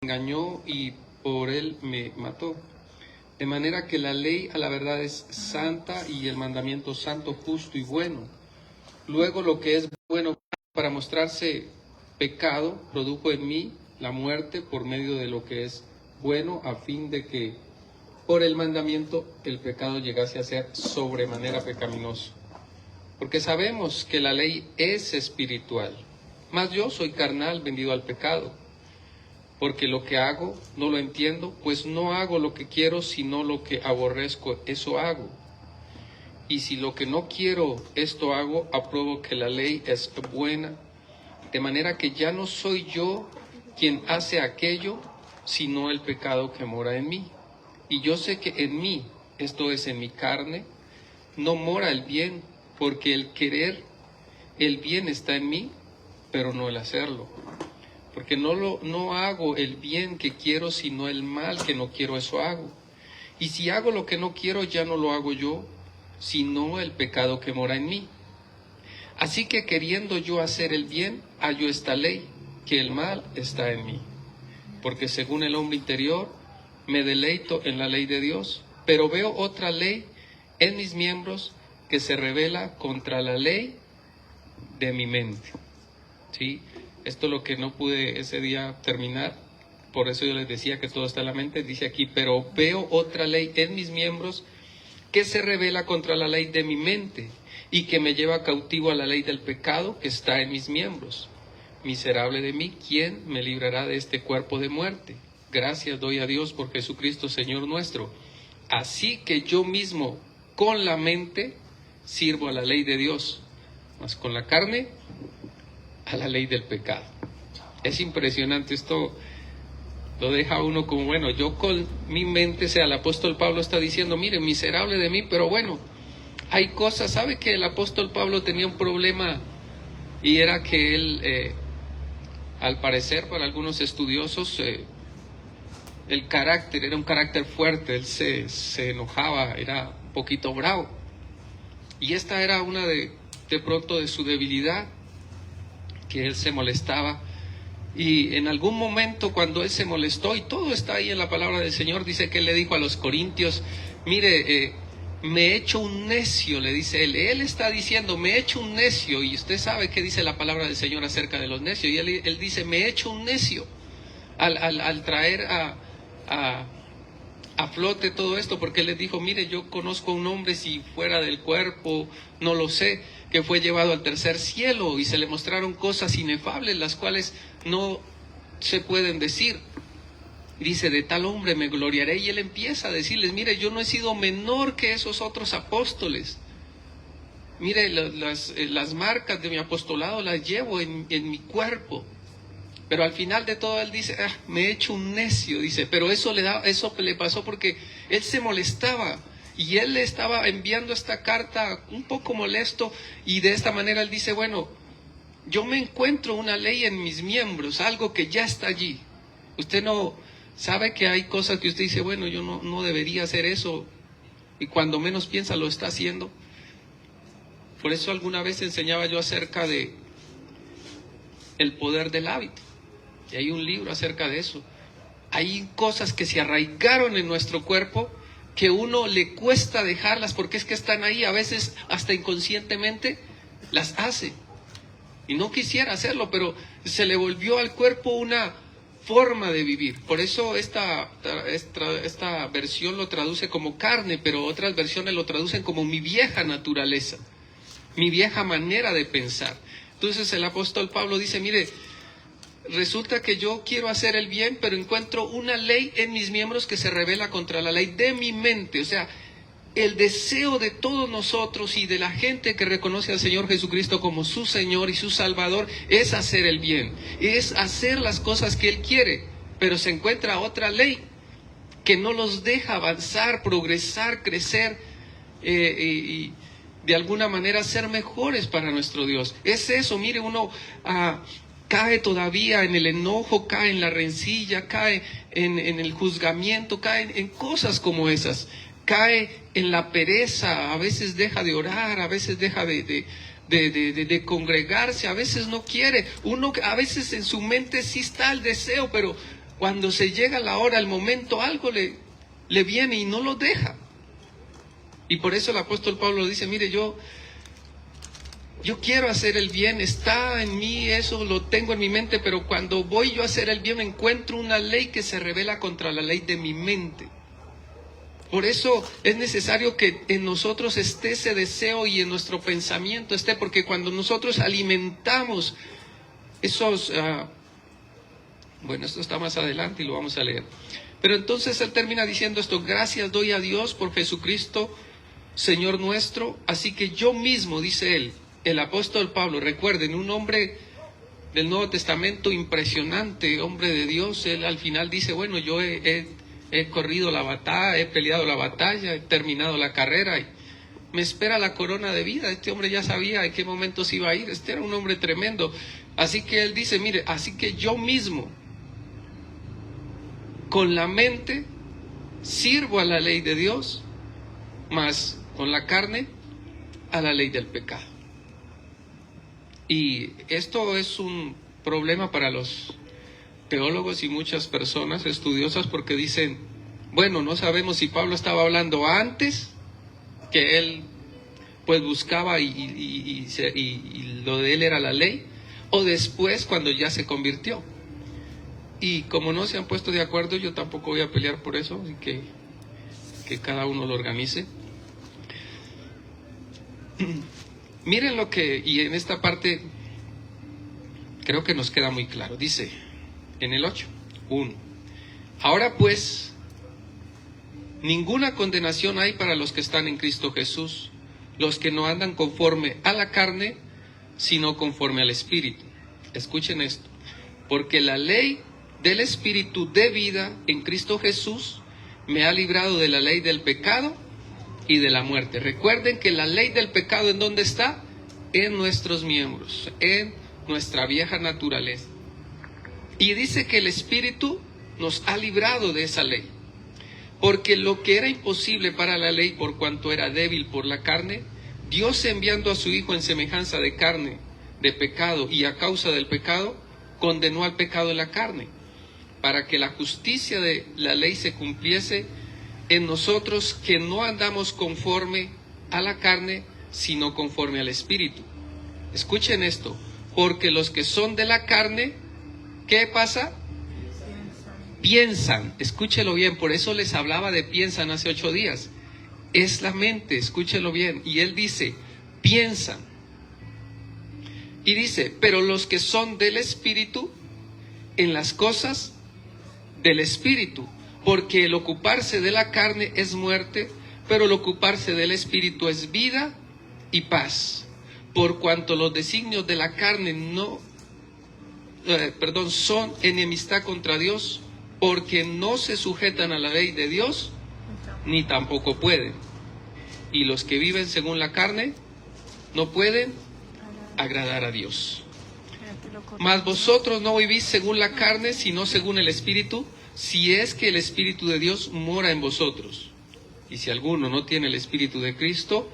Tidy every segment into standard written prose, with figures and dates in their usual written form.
engañó y por él me mató. De manera que la ley a la verdad es santa y el mandamiento santo, justo y bueno. Luego lo que es bueno para mostrarse pecado produjo en mí la muerte por medio de lo que es bueno, a fin de que por el mandamiento el pecado llegase a ser sobremanera pecaminoso. Porque sabemos que la ley es espiritual, mas yo soy carnal, vendido al pecado. Porque lo que hago no lo entiendo, pues no hago lo que quiero, sino lo que aborrezco, eso hago. Y si lo que no quiero, esto hago, apruebo que la ley es buena, de manera que ya no soy yo quien hace aquello, sino el pecado que mora en mí. Y yo sé que en mí, esto es en mi carne, no mora el bien, porque el querer el bien está en mí, pero no el hacerlo. Porque no hago el bien que quiero, sino el mal que no quiero, eso hago. Y si hago lo que no quiero, ya no lo hago yo, sino el pecado que mora en mí. Así que queriendo yo hacer el bien, hallo esta ley, que el mal está en mí. Porque según el hombre interior, me deleito en la ley de Dios, pero veo otra ley en mis miembros que se rebela contra la ley de mi mente. ¿Sí? Esto es lo que no pude ese día terminar, por eso yo les decía que todo está en la mente. Dice aquí, pero veo otra ley en mis miembros que se rebela contra la ley de mi mente y que me lleva cautivo a la ley del pecado que está en mis miembros. Miserable de mí, ¿quién me librará de este cuerpo de muerte? Gracias doy a Dios por Jesucristo Señor nuestro. Así que yo mismo con la mente sirvo a la ley de Dios, mas con la carne a la ley del pecado. Es impresionante, esto lo deja uno como, bueno, yo con mi mente, o sea, el apóstol Pablo está diciendo, mire, miserable de mí, pero bueno, hay cosas. ¿Sabe que el apóstol Pablo tenía un problema? Y era que él, al parecer, para algunos estudiosos, el carácter, era un carácter fuerte, él se enojaba, era un poquito bravo. Y esta era una de pronto de su debilidad, que él se molestaba. Y en algún momento cuando él se molestó, y todo está ahí en la palabra del Señor, dice que él le dijo a los corintios, mire, me he hecho un necio, le dice él está diciendo, me he hecho un necio, y usted sabe qué dice la palabra del Señor acerca de los necios, y él dice, me he hecho un necio, al traer a flote todo esto, porque él les dijo, mire, yo conozco a un hombre, si fuera del cuerpo, no lo sé, que fue llevado al tercer cielo, y se le mostraron cosas inefables, las cuales no se pueden decir. Dice, de tal hombre me gloriaré, y él empieza a decirles, mire, yo no he sido menor que esos otros apóstoles. Mire, las marcas de mi apostolado las llevo en mi cuerpo. Pero al final de todo él dice, me he hecho un necio, dice, pero eso le pasó porque él se molestaba y él le estaba enviando esta carta un poco molesto, y de esta manera él dice, bueno, yo me encuentro una ley en mis miembros, algo que ya está allí. Usted no sabe que hay cosas que usted dice, bueno, yo no debería hacer eso, y cuando menos piensa lo está haciendo. Por eso alguna vez enseñaba yo acerca de el poder del hábito. Y hay un libro acerca de eso. Hay cosas que se arraigaron en nuestro cuerpo que uno le cuesta dejarlas porque es que están ahí, a veces hasta inconscientemente las hace. Y no quisiera hacerlo, pero se le volvió al cuerpo una forma de vivir. Por eso esta versión lo traduce como carne, pero otras versiones lo traducen como mi vieja naturaleza, mi vieja manera de pensar. Entonces el apóstol Pablo dice, mire, resulta que yo quiero hacer el bien, pero encuentro una ley en mis miembros que se rebela contra la ley de mi mente. O sea, el deseo de todos nosotros y de la gente que reconoce al Señor Jesucristo como su Señor y su Salvador es hacer el bien, es hacer las cosas que Él quiere, pero se encuentra otra ley que no los deja avanzar, progresar, crecer y de alguna manera ser mejores para nuestro Dios. Es eso, mire, uno cae todavía en el enojo, cae en la rencilla, cae en el juzgamiento, cae en cosas como esas, cae en la pereza, a veces deja de orar, a veces deja de congregarse, a veces no quiere, uno a veces en su mente sí está el deseo, pero cuando se llega la hora, el momento, algo le viene y no lo deja. Y por eso el apóstol Pablo dice, mire, yo quiero hacer el bien, está en mí, eso lo tengo en mi mente, pero cuando voy yo a hacer el bien encuentro una ley que se revela contra la ley de mi mente. Por eso es necesario que en nosotros esté ese deseo y en nuestro pensamiento esté, porque cuando nosotros alimentamos esos... bueno, esto está más adelante y lo vamos a leer. Pero entonces él termina diciendo esto: gracias doy a Dios por Jesucristo, Señor nuestro. Así que yo mismo, dice él, el apóstol Pablo, recuerden, un hombre del Nuevo Testamento impresionante, hombre de Dios, él al final dice, bueno, yo he corrido la batalla, he peleado la batalla, he terminado la carrera y me espera la corona de vida. Este hombre ya sabía en qué momentos iba a ir, este era un hombre tremendo. Así que él dice, mire, así que yo mismo, con la mente, sirvo a la ley de Dios, mas con la carne, a la ley del pecado. Y esto es un problema para los teólogos y muchas personas estudiosas, porque dicen, bueno, no sabemos si Pablo estaba hablando antes, que él pues buscaba y lo de él era la ley, o después cuando ya se convirtió. Y como no se han puesto de acuerdo, yo tampoco voy a pelear por eso, así que cada uno lo organice. Miren lo que, y en esta parte creo que nos queda muy claro. Dice en el 8:1: ahora pues, ninguna condenación hay para los que están en Cristo Jesús, los que no andan conforme a la carne, sino conforme al Espíritu. Escuchen esto: porque la ley del Espíritu de vida en Cristo Jesús me ha librado de la ley del pecado y de la muerte. Recuerden que la ley del pecado, ¿en dónde está? En nuestros miembros, en nuestra vieja naturaleza. Y dice que el Espíritu nos ha librado de esa ley. Porque lo que era imposible para la ley, por cuanto era débil por la carne, Dios, enviando a su Hijo en semejanza de carne, de pecado, y a causa del pecado, condenó al pecado en la carne, para que la justicia de la ley se cumpliese en nosotros, que no andamos conforme a la carne, sino conforme al Espíritu. Escuchen esto: porque los que son de la carne, ¿qué pasa? Piensan. Escúchelo bien, por eso les hablaba de piensan hace 8 días. Es la mente, escúchelo bien. Y él dice, piensan. Y dice, pero los que son del Espíritu, en las cosas del Espíritu. Porque el ocuparse de la carne es muerte, pero el ocuparse del Espíritu es vida y paz. Por cuanto los designios de la carne son enemistad contra Dios, porque no se sujetan a la ley de Dios, ni tampoco pueden. Y los que viven según la carne no pueden agradar a Dios. Mas vosotros no vivís según la carne, sino según el Espíritu, si es que el Espíritu de Dios mora en vosotros. Y si alguno no tiene el Espíritu de Cristo,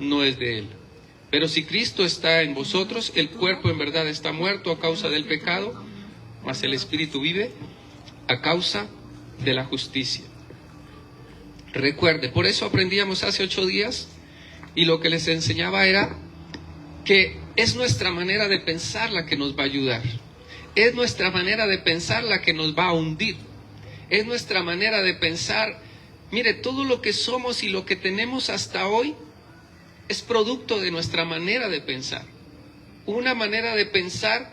no es de él. Pero si Cristo está en vosotros, el cuerpo en verdad está muerto a causa del pecado, mas el Espíritu vive a causa de la justicia. Recuerde, por eso aprendíamos hace 8 días, y lo que les enseñaba era que es nuestra manera de pensar la que nos va a ayudar. Es nuestra manera de pensar la que nos va a hundir. Es nuestra manera de pensar. Mire, todo lo que somos y lo que tenemos hasta hoy es producto de nuestra manera de pensar. Una manera de pensar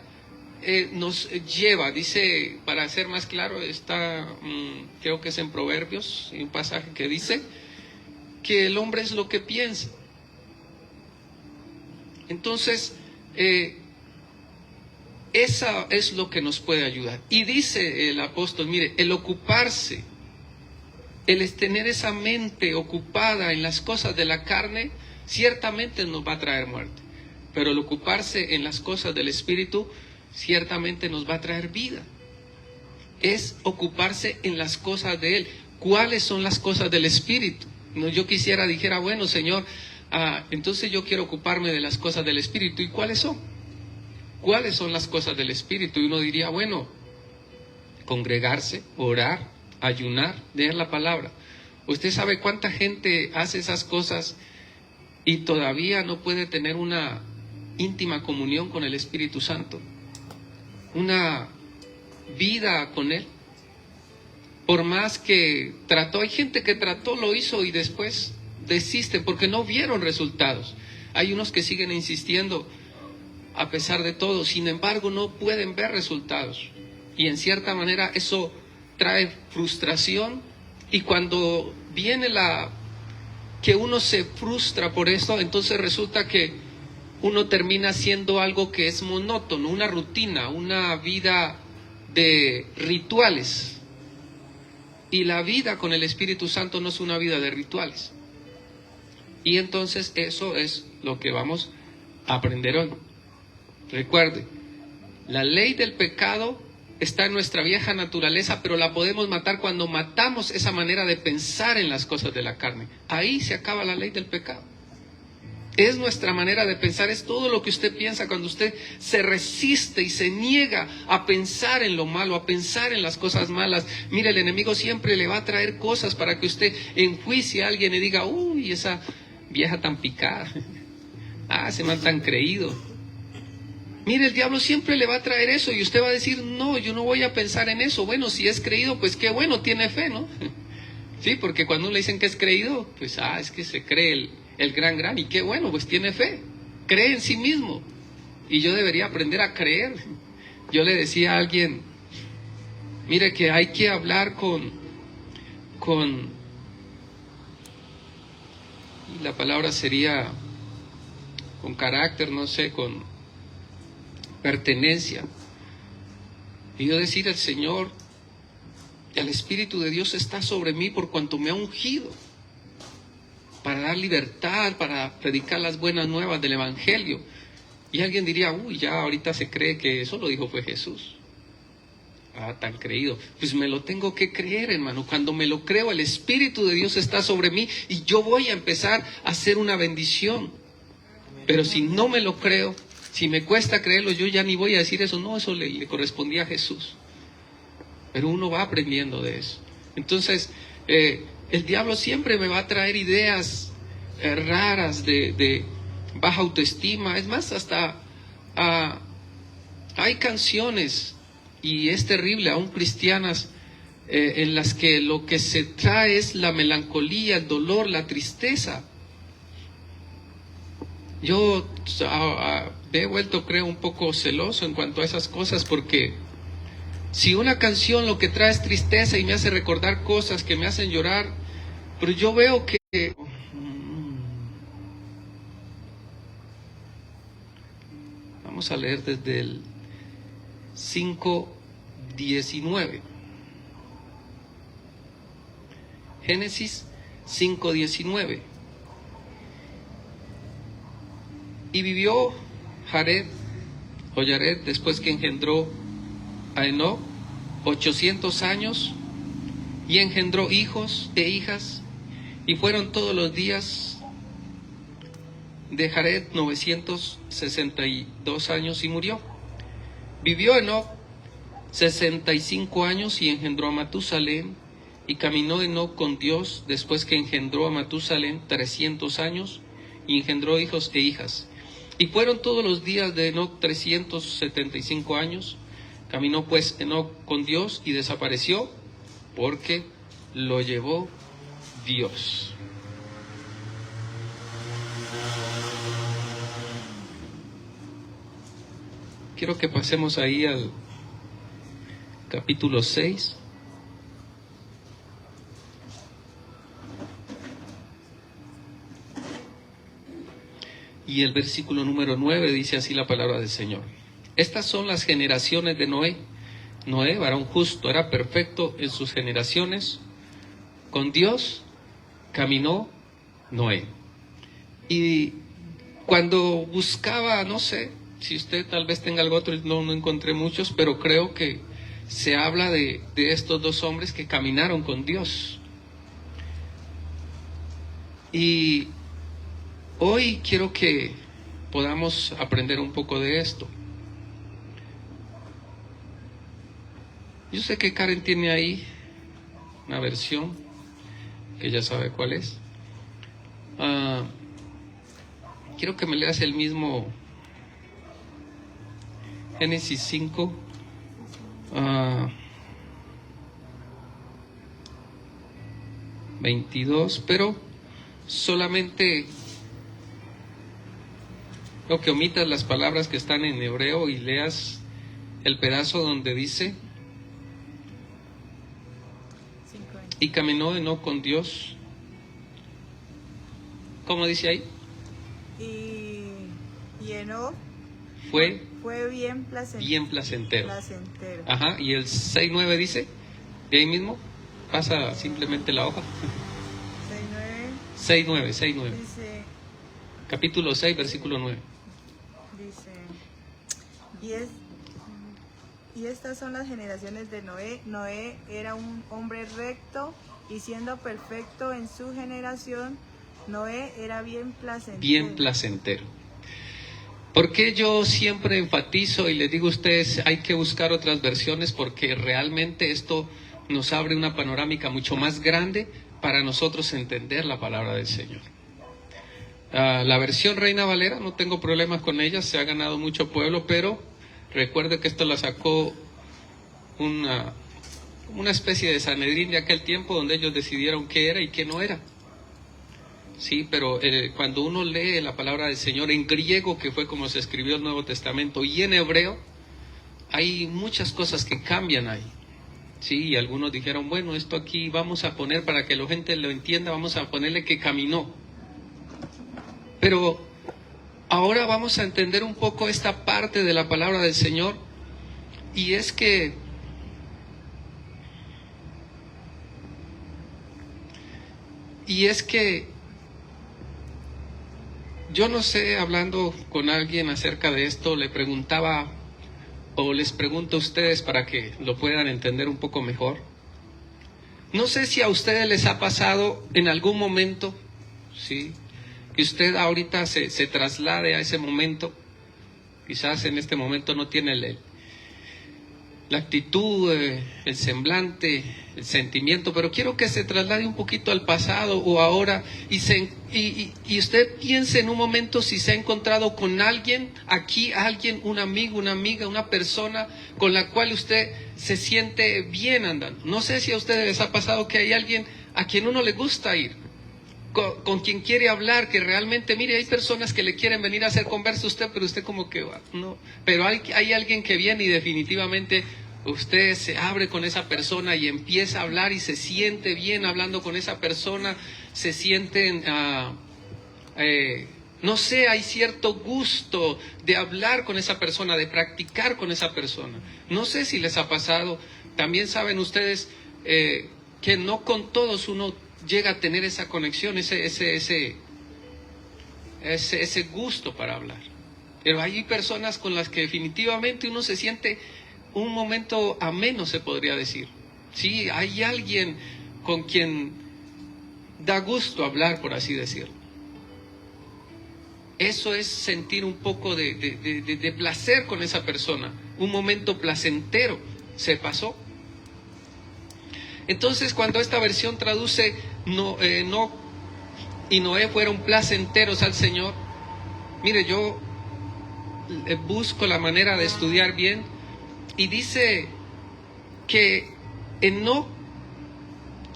nos lleva, dice, para ser más claro, está, creo que es en Proverbios, un pasaje que dice que el hombre es lo que piensa. Entonces, esa es lo que nos puede ayudar. Y dice el apóstol, mire, el ocuparse, el tener esa mente ocupada en las cosas de la carne, ciertamente nos va a traer muerte. Pero el ocuparse en las cosas del Espíritu, ciertamente nos va a traer vida. Es ocuparse en las cosas de Él. ¿Cuáles son las cosas del Espíritu? No, yo dijera, bueno, Señor, entonces yo quiero ocuparme de las cosas del Espíritu. ¿Y cuáles son? ¿Cuáles son las cosas del Espíritu? Y uno diría, bueno, congregarse, orar, ayunar, leer la palabra. ¿Usted sabe cuánta gente hace esas cosas y todavía no puede tener una íntima comunión con el Espíritu Santo? Una vida con Él. Por más que trató, hay gente que trató, lo hizo y después desiste porque no vieron resultados. Hay unos que siguen insistiendo a pesar de todo, sin embargo no pueden ver resultados. Y en cierta manera eso trae frustración, y cuando viene que uno se frustra por esto, entonces resulta que uno termina haciendo algo que es monótono, una rutina, una vida de rituales. Y la vida con el Espíritu Santo no es una vida de rituales. Y entonces eso es lo que vamos a aprender hoy. Recuerde, la ley del pecado está en nuestra vieja naturaleza, pero la podemos matar cuando matamos esa manera de pensar en las cosas de la carne. Ahí se acaba la ley del pecado. Es nuestra manera de pensar, es todo lo que usted piensa cuando usted se resiste y se niega a pensar en lo malo, a pensar en las cosas malas. Mire, el enemigo siempre le va a traer cosas para que usted enjuicie a alguien y diga, uy, esa vieja tan picada, ese man tan creído. Mire, el diablo siempre le va a traer eso y usted va a decir, no, yo no voy a pensar en eso. Bueno, si es creído, pues qué bueno, tiene fe, ¿no? Sí, porque cuando le dicen que es creído, pues es que se cree el gran, y qué bueno, pues tiene fe, cree en sí mismo. Y yo debería aprender a creer. Yo le decía a alguien, mire que hay que hablar con la palabra sería con carácter, no sé, con pertenencia. Y yo decir al Señor, el Espíritu de Dios está sobre mí por cuanto me ha ungido para dar libertad, para predicar las buenas nuevas del Evangelio. Y alguien diría, uy, ya ahorita se cree que eso lo dijo fue Jesús. Tan creído. Pues me lo tengo que creer, hermano. Cuando me lo creo, el Espíritu de Dios está sobre mí y yo voy a empezar a hacer una bendición. Pero si no me lo creo, si me cuesta creerlo, yo ya ni voy a decir eso. No, eso le correspondía a Jesús. Pero uno va aprendiendo de eso. Entonces, el diablo siempre me va a traer ideas raras de baja autoestima. Es más, hasta hay canciones, y es terrible, aún cristianas, en las que lo que se trae es la melancolía, el dolor, la tristeza. Yo me he vuelto, creo, un poco celoso en cuanto a esas cosas, porque si una canción lo que trae es tristeza y me hace recordar cosas que me hacen llorar, pero yo veo que vamos a leer desde el 5:19. Génesis 5:19. Y vivió Jared después que engendró a Enoc 800 años, y engendró hijos e hijas, y fueron todos los días de Jared 962 años y murió. Vivió Enoc 65 años y engendró a Matusalén, y caminó Enoc con Dios después que engendró a Matusalén 300 años y engendró hijos e hijas. Y fueron todos los días de Enoc 375 años. Caminó pues Enoc con Dios y desapareció porque lo llevó Dios. Quiero que pasemos ahí al capítulo 6. Y el versículo número 9 dice así la palabra del Señor. Estas son las generaciones de Noé. Noé, varón justo, era perfecto en sus generaciones. Con Dios caminó Noé. Y cuando buscaba, no sé, si usted tal vez tenga algo otro, no encontré muchos, pero creo que se habla de estos dos hombres que caminaron con Dios. Y hoy quiero que podamos aprender un poco de esto. Yo sé que Karen tiene ahí una versión que ya sabe cuál es. Quiero que me leas el mismo Génesis 5, 22, pero solamente lo que omitas las palabras que están en hebreo y leas el pedazo donde dice: y caminó Enoc con Dios. ¿Cómo dice ahí? Y Enoc fue bien placentero. placentero. Ajá, y el 6:9 dice, de ahí mismo, pasa simplemente la hoja. 6:9. Dice, Capítulo 6, versículo 9. Dice, y estas son las generaciones de Noé. Noé era un hombre recto y siendo perfecto en su generación, Noé era bien placentero. Bien placentero. ¿Por qué yo siempre enfatizo y les digo a ustedes, hay que buscar otras versiones? Porque realmente esto nos abre una panorámica mucho más grande para nosotros entender la palabra del Señor. La versión Reina Valera, no tengo problemas con ella, se ha ganado mucho pueblo, pero recuerde que esto la sacó una especie de Sanedrín de aquel tiempo, donde ellos decidieron qué era y qué no era. Sí, pero cuando uno lee la palabra del Señor en griego, que fue como se escribió el Nuevo Testamento, y en hebreo, hay muchas cosas que cambian ahí. Sí, y algunos dijeron, bueno, esto aquí vamos a poner, para que la gente lo entienda, vamos a ponerle que caminó. Pero ahora vamos a entender un poco esta parte de la palabra del Señor, y es que yo no sé, hablando con alguien acerca de esto, le preguntaba, o les pregunto a ustedes para que lo puedan entender un poco mejor. No sé si a ustedes les ha pasado en algún momento, ¿sí?, que usted ahorita se traslade a ese momento. Quizás en este momento no tiene la actitud, el semblante, el sentimiento, pero quiero que se traslade un poquito al pasado o ahora y usted piense en un momento si se ha encontrado con alguien, aquí alguien, un amigo, una amiga, una persona con la cual usted se siente bien andando. No sé si a ustedes les ha pasado que hay alguien a quien uno le gusta ir, con quien quiere hablar, que realmente, mire, hay personas que le quieren venir a hacer conversa a usted, pero usted como que no, pero hay alguien que viene y definitivamente usted se abre con esa persona y empieza a hablar y se siente bien hablando con esa persona, se sienten, no sé, hay cierto gusto de hablar con esa persona, de practicar con esa persona. No sé si les ha pasado. También saben ustedes que no con todos uno llega a tener esa conexión, ese gusto para hablar. Pero hay personas con las que definitivamente uno se siente un momento ameno, se podría decir. Sí, hay alguien con quien da gusto hablar, por así decirlo. Eso es sentir un poco de placer con esa persona, un momento placentero se pasó. Entonces, cuando esta versión traduce Enoc y Noé fueron placenteros al Señor, mire, yo busco la manera de estudiar bien y dice que Enoc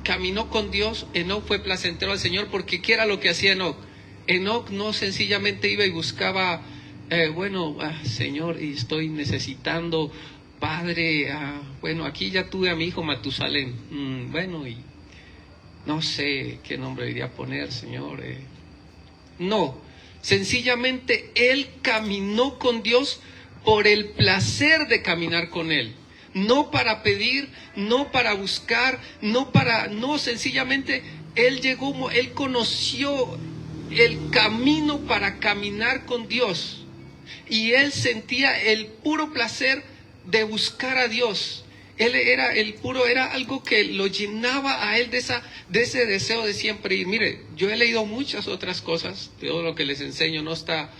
caminó con Dios, Enoc fue placentero al Señor, porque ¿qué era lo que hacía Enoc? Enoc no sencillamente iba y buscaba, Señor, y estoy necesitando, Padre, bueno, aquí ya tuve a mi hijo Matusalén, y no sé qué nombre iría a poner, Señor. No, sencillamente él caminó con Dios por el placer de caminar con él. No para pedir, no para buscar, no, sencillamente él conoció el camino para caminar con Dios. Y él sentía el puro placer de buscar a Dios. Era algo que lo llenaba a él de ese deseo de siempre ir. Mire, yo he leído muchas otras cosas, todo lo que les enseño no está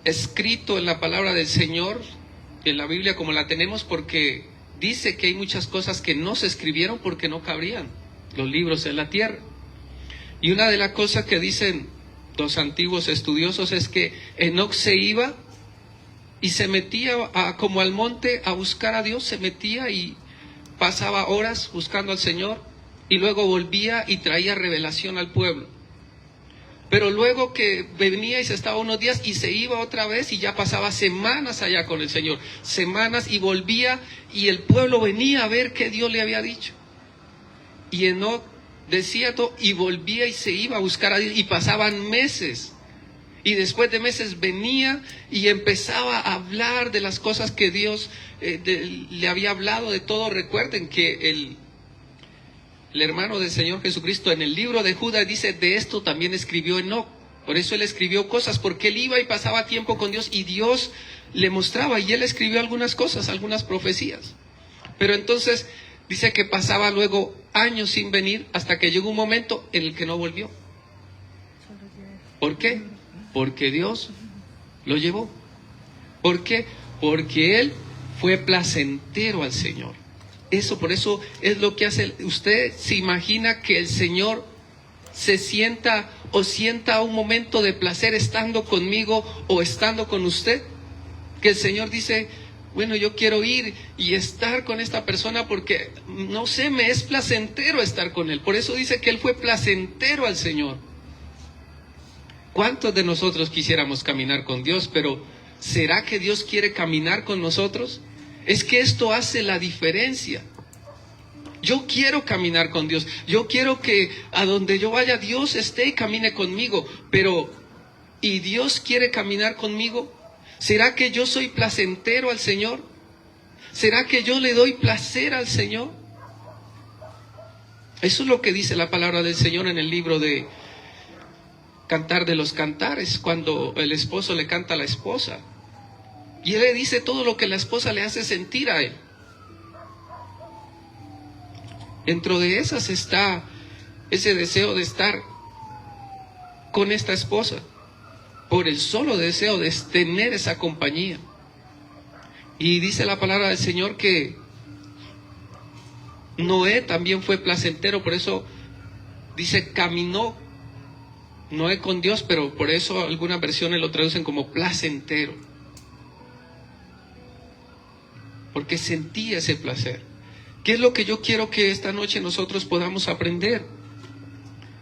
escrito en la palabra del Señor, en la Biblia como la tenemos, porque dice que hay muchas cosas que no se escribieron porque no cabrían los libros en la tierra. Y una de las cosas que dicen los antiguos estudiosos es que Enoc se iba y se metía como al monte a buscar a Dios, se metía y pasaba horas buscando al Señor y luego volvía y traía revelación al pueblo. Pero luego que venía y se estaba unos días y se iba otra vez y ya pasaba semanas allá con el Señor, semanas, y volvía y el pueblo venía a ver qué Dios le había dicho. Y Enoc decía todo y volvía y se iba a buscar a Dios y pasaban meses. Y después de meses venía y empezaba a hablar de las cosas que Dios le había hablado, de todo. Recuerden que el hermano del Señor Jesucristo en el libro de Judas dice, de esto también escribió Enoc. Por eso él escribió cosas, porque él iba y pasaba tiempo con Dios y Dios le mostraba, y él escribió algunas cosas, algunas profecías. Pero entonces dice que pasaba luego años sin venir hasta que llegó un momento en el que no volvió. ¿Por qué? Porque Dios lo llevó. ¿Por qué? Porque él fue placentero al Señor. Por eso es lo que hace. ¿Usted se imagina que el Señor se sienta o sienta un momento de placer estando conmigo o estando con usted? Que el Señor dice, bueno, yo quiero ir y estar con esta persona porque, no sé, me es placentero estar con él. Por eso dice que él fue placentero al Señor. ¿Cuántos de nosotros quisiéramos caminar con Dios? Pero ¿será que Dios quiere caminar con nosotros? Es que esto hace la diferencia. Yo quiero caminar con Dios. Yo quiero que a donde yo vaya Dios esté y camine conmigo. Pero, ¿y Dios quiere caminar conmigo? ¿Será que yo soy placentero al Señor? ¿Será que yo le doy placer al Señor? Eso es lo que dice la palabra del Señor en el libro de Cantar de los Cantares, cuando el esposo le canta a la esposa. Y él le dice todo lo que la esposa le hace sentir a él. Dentro de esas está ese deseo de estar con esta esposa, por el solo deseo de tener esa compañía. Y dice la palabra del Señor que Noé también fue placentero, por eso dice caminó Noé con Dios, pero por eso algunas versiones lo traducen como placentero. Porque sentía ese placer. ¿Qué es lo que yo quiero que esta noche nosotros podamos aprender?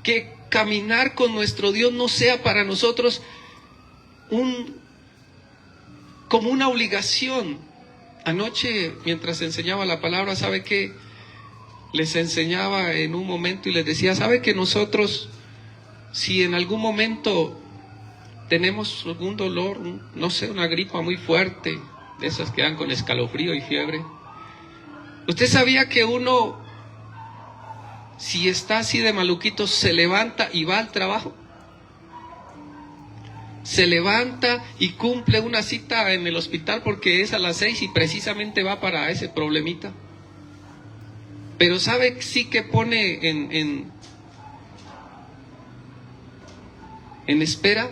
Que caminar con nuestro Dios no sea para nosotros como una obligación. Anoche, mientras enseñaba la palabra, ¿sabe qué? Les enseñaba en un momento y les decía, ¿sabe que nosotros, si en algún momento tenemos algún dolor, no sé, una gripa muy fuerte, de esas que dan con escalofrío y fiebre, ¿usted sabía que uno, si está así de maluquito, se levanta y va al trabajo? Se levanta y cumple una cita en el hospital porque es a las 6 y precisamente va para ese problemita. Pero ¿sabe sí que pone en espera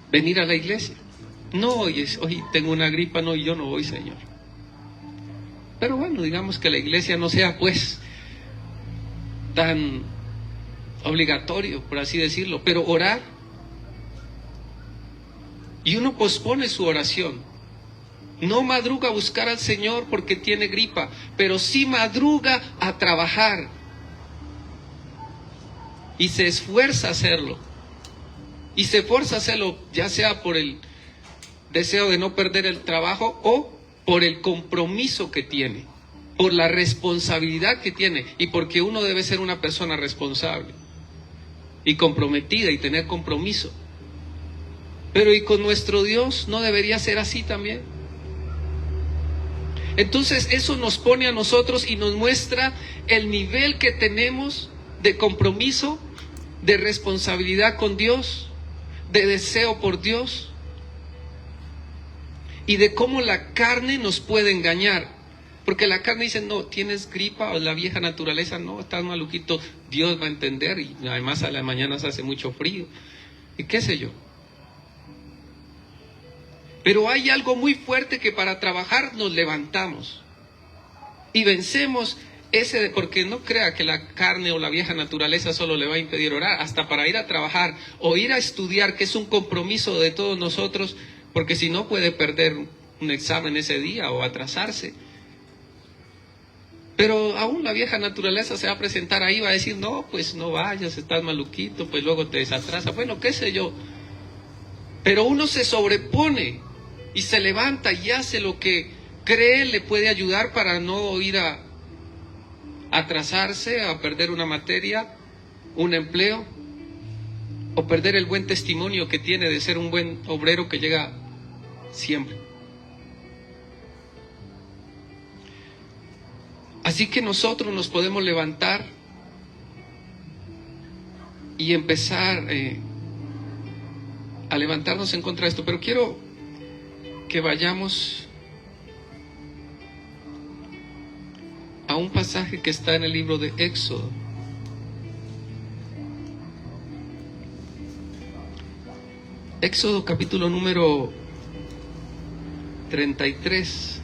venir a la iglesia? No, hoy tengo una gripa, no, y yo no voy, Señor. Pero bueno, digamos que la iglesia no sea pues tan obligatorio, por así decirlo, pero orar. Y uno pospone su oración. No madruga a buscar al Señor porque tiene gripa, pero sí madruga a trabajar. Y se esfuerza a hacerlo. Y se esfuerza a hacerlo, ya sea por el deseo de no perder el trabajo o por el compromiso que tiene, por la responsabilidad que tiene, y porque uno debe ser una persona responsable y comprometida y tener compromiso. Pero ¿y con nuestro Dios no debería ser así también? Entonces eso nos pone a nosotros y nos muestra el nivel que tenemos de compromiso, de responsabilidad con Dios, de deseo por Dios, y de cómo la carne nos puede engañar. Porque la carne dice, no, tienes gripa, o la vieja naturaleza, no, estás maluquito, Dios va a entender, y además a las mañanas hace mucho frío, y qué sé yo. Pero hay algo muy fuerte que para trabajar nos levantamos y vencemos porque no crea que la carne o la vieja naturaleza solo le va a impedir orar, hasta para ir a trabajar o ir a estudiar, que es un compromiso de todos nosotros, porque si no puede perder un examen ese día o atrasarse. Pero aún la vieja naturaleza se va a presentar ahí, va a decir, no, pues no vayas, estás maluquito, pues luego te desatrasa, bueno, qué sé yo. Pero uno se sobrepone y se levanta y hace lo que cree le puede ayudar para no ir a atrasarse, a perder una materia, un empleo, o perder el buen testimonio que tiene de ser un buen obrero que llega siempre. Así que nosotros nos podemos levantar y empezar a levantarnos en contra de esto. Pero quiero que vayamos a un pasaje que está en el libro de Éxodo. Éxodo capítulo número 33.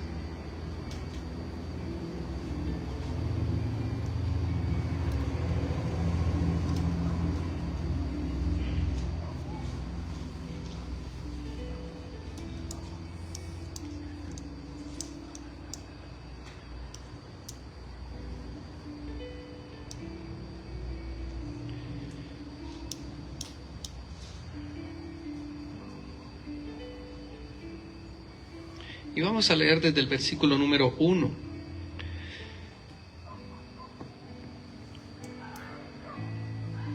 Y vamos a leer desde el versículo número 1.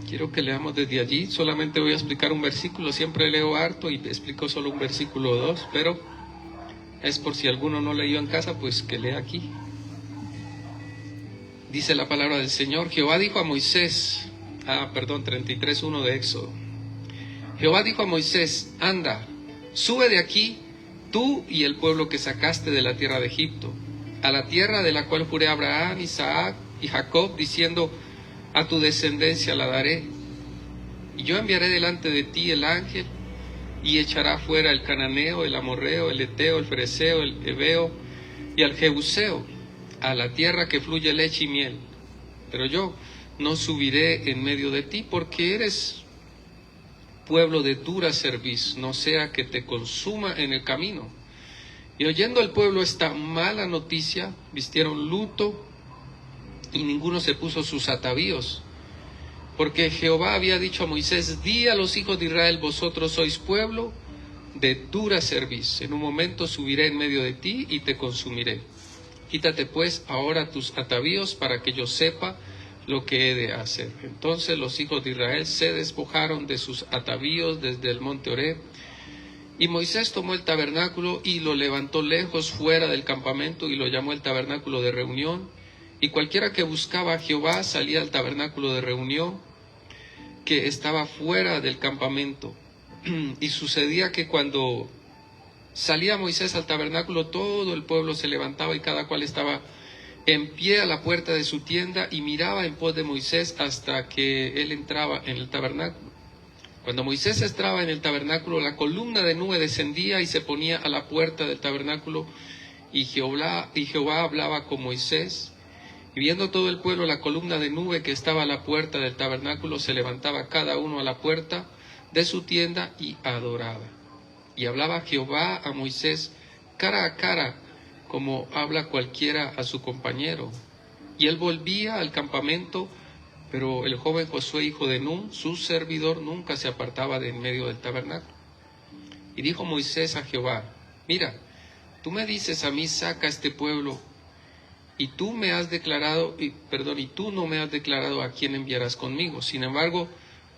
Quiero que leamos desde allí. Solamente voy a explicar un versículo. Siempre leo harto y explico solo un versículo o dos, pero es por si alguno no leyó en casa, pues que lea aquí. Dice la palabra del Señor. Jehová dijo a Moisés, 33:1 de Éxodo. Jehová dijo a Moisés, anda, sube de aquí, tú y el pueblo que sacaste de la tierra de Egipto, a la tierra de la cual juré a Abraham, Isaac y Jacob, diciendo, a tu descendencia la daré. Y yo enviaré delante de ti el ángel, y echará fuera el cananeo, el amorreo, el eteo, el fereceo, el heveo y al jebuseo, a la tierra que fluye leche y miel. Pero yo no subiré en medio de ti, porque eres pueblo de dura cerviz, no sea que te consuma en el camino. Y oyendo el pueblo esta mala noticia, vistieron luto y ninguno se puso sus atavíos, porque Jehová había dicho a Moisés, di a los hijos de Israel, vosotros sois pueblo de dura cerviz, en un momento subiré en medio de ti y te consumiré. Quítate pues ahora tus atavíos para que yo sepa lo que he de hacer. Entonces los hijos de Israel se despojaron de sus atavíos desde el monte Horeb, y Moisés tomó el tabernáculo y lo levantó lejos fuera del campamento y lo llamó el tabernáculo de reunión, y cualquiera que buscaba a Jehová salía al tabernáculo de reunión que estaba fuera del campamento. Y sucedía que cuando salía Moisés al tabernáculo, todo el pueblo se levantaba y cada cual estaba en pie a la puerta de su tienda y miraba en pos de Moisés hasta que él entraba en el tabernáculo. Cuando Moisés entraba en el tabernáculo, la columna de nube descendía y se ponía a la puerta del tabernáculo, y Jehová hablaba con Moisés. Y viendo todo el pueblo la columna de nube que estaba a la puerta del tabernáculo, se levantaba cada uno a la puerta de su tienda y adoraba. Y hablaba Jehová a Moisés cara a cara, como habla cualquiera a su compañero. Y él volvía al campamento, pero el joven Josué, hijo de Nun, su servidor, nunca se apartaba de en medio del tabernáculo. Y dijo Moisés a Jehová, mira, tú me dices a mí, saca a este pueblo, y tú no me has declarado a quién enviarás conmigo. Sin embargo,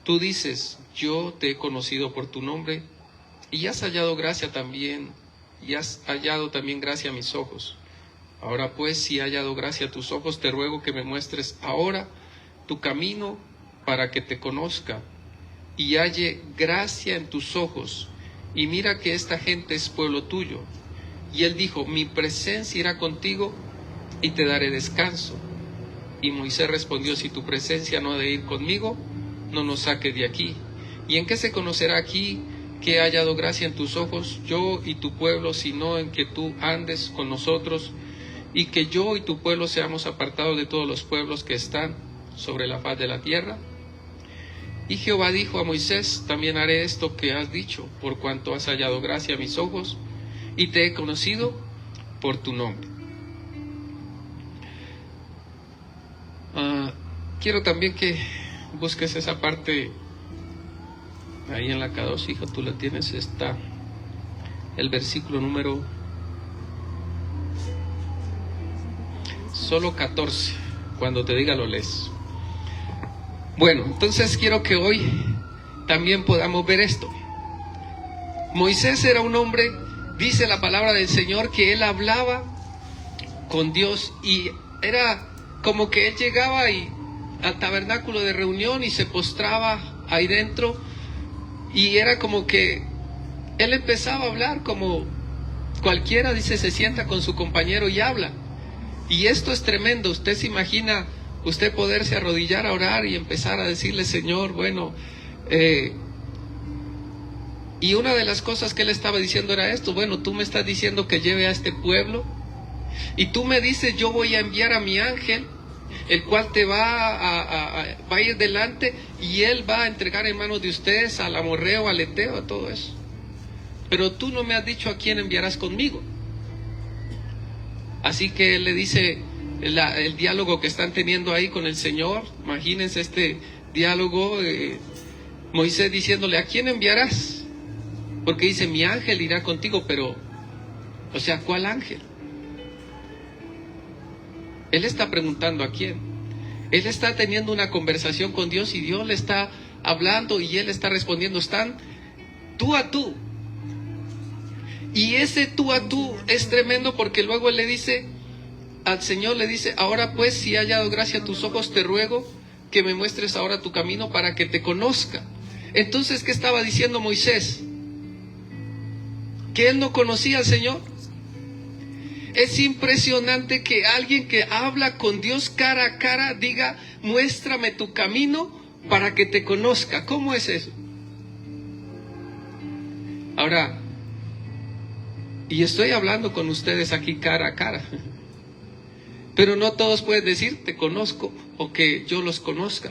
tú dices, yo te he conocido por tu nombre, y has hallado también gracia a mis ojos. Ahora pues, si he hallado gracia a tus ojos, te ruego que me muestres ahora tu camino para que te conozca y halle gracia en tus ojos. Y mira que esta gente es pueblo tuyo. Y él dijo, mi presencia irá contigo y te daré descanso. Y Moisés respondió, si tu presencia no ha de ir conmigo, no nos saques de aquí. ¿Y en qué se conocerá aquí que he hallado gracia en tus ojos, yo y tu pueblo, sino en que tú andes con nosotros, y que yo y tu pueblo seamos apartados de todos los pueblos que están sobre la faz de la tierra. Y Jehová dijo a Moisés, también haré esto que has dicho, por cuanto has hallado gracia a mis ojos, y te he conocido por tu nombre. Quiero también que busques esa parte ahí en la K2, hija, tú la tienes, está el versículo número solo 14, cuando te diga lo lees. Bueno, entonces quiero que hoy también podamos ver esto. Moisés era un hombre, dice la palabra del Señor, que él hablaba con Dios, y era como que él llegaba al tabernáculo de reunión y se postraba ahí dentro, y era como que él empezaba a hablar como cualquiera, dice, se sienta con su compañero y habla. Y esto es tremendo. Usted se imagina usted poderse arrodillar a orar y empezar a decirle, Señor, bueno, y una de las cosas que él estaba diciendo era esto: bueno, tú me estás diciendo que lleve a este pueblo, y tú me dices, yo voy a enviar a mi ángel, el cual te va a ir delante, y él va a entregar en manos de ustedes al amorreo, al eteo, a todo eso. Pero tú no me has dicho a quién enviarás conmigo. Así que él le dice, el diálogo que están teniendo ahí con el Señor, imagínense este diálogo, Moisés diciéndole, ¿a quién enviarás? Porque dice, mi ángel irá contigo, pero, o sea, ¿cuál ángel? Él está preguntando a quién. Él está teniendo una conversación con Dios, y Dios le está hablando y él está respondiendo. Están tú a tú. Y ese tú a tú es tremendo, porque luego él le dice, al Señor le dice, ahora pues, si he hallado gracia a tus ojos, te ruego que me muestres ahora tu camino para que te conozca. Entonces, ¿qué estaba diciendo Moisés? Que él no conocía al Señor. Es impresionante que alguien que habla con Dios cara a cara diga, muéstrame tu camino para que te conozca. ¿Cómo es eso? Ahora, y estoy hablando con ustedes aquí cara a cara, pero no todos pueden decir, te conozco, o que yo los conozca.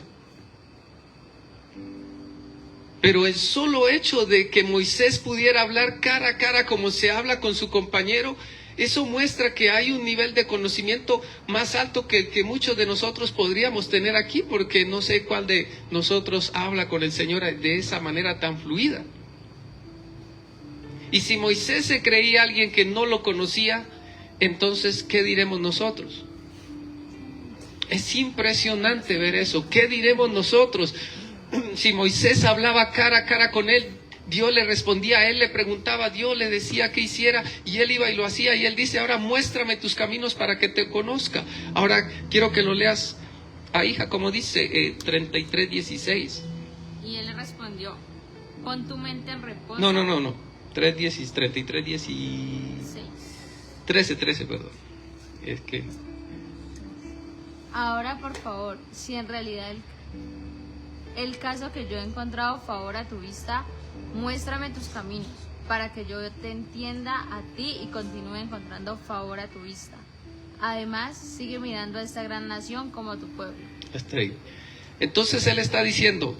Pero el solo hecho de que Moisés pudiera hablar cara a cara como se habla con su compañero, eso muestra que hay un nivel de conocimiento más alto que muchos de nosotros podríamos tener aquí, porque no sé cuál de nosotros habla con el Señor de esa manera tan fluida. Y si Moisés se creía alguien que no lo conocía, entonces, ¿qué diremos nosotros? Es impresionante ver eso. ¿Qué diremos nosotros? Si Moisés hablaba cara a cara con él, Dios le respondía, a él le preguntaba, Dios le decía que hiciera, y él iba y lo hacía, y él dice, ahora muéstrame tus caminos para que te conozca. Ahora quiero que lo leas a hija, como dice 33:16. Y él le respondió, pon tu mente en reposo. No. 13, perdón. Es que... Ahora, por favor, si en realidad el caso que yo he encontrado favor a tu vista, muéstrame tus caminos, para que yo te entienda a ti y continúe encontrando favor a tu vista. Además, sigue mirando a esta gran nación como tu pueblo. Hasta ahí. Entonces él está diciendo,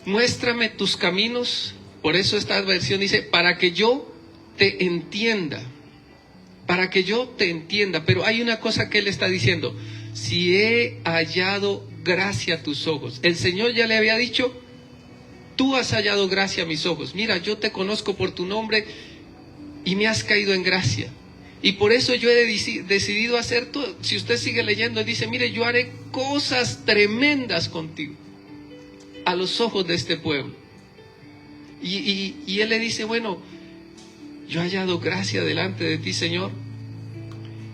muéstrame tus caminos. Por eso esta versión dice, para que yo te entienda. Para que yo te entienda. Pero hay una cosa que él está diciendo, si he hallado gracia a tus ojos. El Señor ya le había dicho, tú has hallado gracia a mis ojos. Mira, yo te conozco por tu nombre y me has caído en gracia. Y por eso yo he decidido hacer todo. Si usted sigue leyendo, él dice, mire, yo haré cosas tremendas contigo a los ojos de este pueblo. Y él le dice, bueno, yo he hallado gracia delante de ti, Señor,